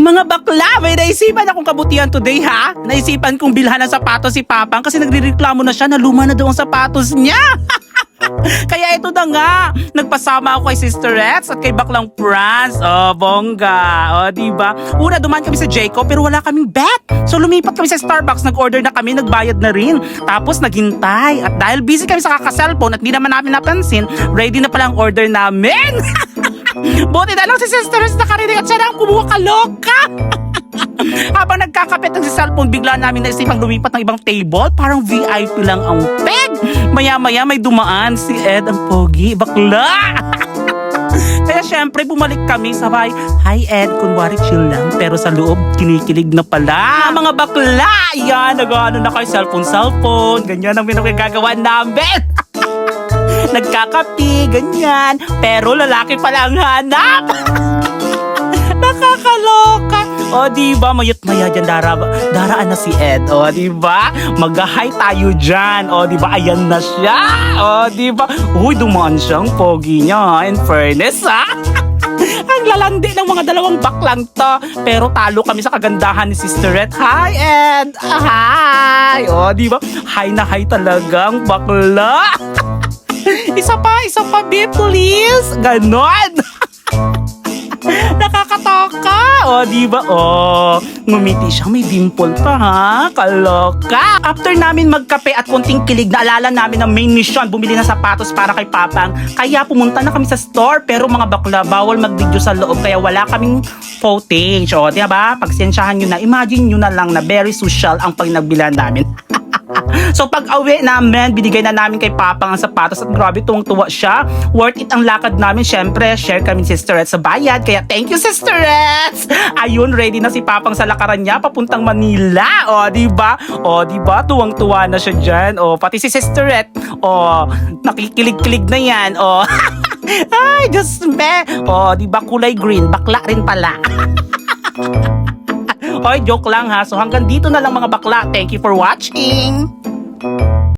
Mga bakla, may naisipan akong kabutihan today ha. Naisipan kong bilhan ng sapatos si Papang kasi nagrereklamo na siya na luma na daw ang sapatos niya. Kaya ito na nga, nagpasama ako kay Sister Rex at kay Baklang Franz. Oh, bongga. Oh, diba? Una, dumaan kami sa Jayco pero wala kaming bet. So lumipat kami sa Starbucks, nag-order na kami, nagbayad na rin. Tapos naghintay. At dahil busy kami sa kaka-cellphone at di naman namin napansin, ready na pala ang order namin. Buti na lang si Sister Rex nakarinig at siya na ang kumuha kaloka. Habang nagkakapit ng si cellphone, bigla namin naisipang lumipat ng ibang table. Parang VIP lang ang peg. Maya-maya may dumaan si Ed, ang pogi, bakla. Kaya syempre bumalik kami sabay, hi Ed, kunwari chill lang. Pero sa loob, kinikilig na pala. Mga bakla, yan, nag-ano na kayo, cellphone. Ganyan ang pinagagawa namin. Nagkakapi, ganyan. Pero lalaki pala ang hanap. Nakakaloka. O diba, mayat-maya dyan daraan na si Ed. O diba, mag-hi tayo dyan. O diba, ayan na siya. O diba, uy, dumaan siyang pogi niya. In fairness ha. Ang lalandi ng mga dalawang baklang to. Pero talo kami sa kagandahan ni Sister Ed. Hi Ed. Hi. O diba, hi na hi talagang bakla. Isa pa, babe, please. Ganon. Nakakatoka. O, diba? O, ngumiti siya. May dimple pa, ha? Kaloka. After namin magkape at konting kilig, naalala namin ang main mission, bumili ng sapatos para kay Papang. Kaya pumunta na kami sa store. Pero mga bakla, bawal mag-video sa loob. Kaya wala kaming footage. O, diba? Pagsensyahan nyo na. Imagine nyo na lang na very social ang pinagbilan namin. So pag-awi namin, binigay na namin kay Papang ang sapatos at grabe tuwang-tuwa siya. Worth it ang lakad namin. Syempre, share kami Sister Ed sa bayad. Kaya thank you Sister Ed. Ayun, ready na si Papang sa lakaran niya papuntang Manila. O, diba? O, diba? Tuwang-tuwa na siya dyan. O, pati si Sister Ed. O, nakikilig-kilig na yan. O, ay, Diyos me. O, diba? Kulay green. Bakla rin pala. Oy, joke lang ha. So hanggang dito na lang mga bakla. Thank you for watching.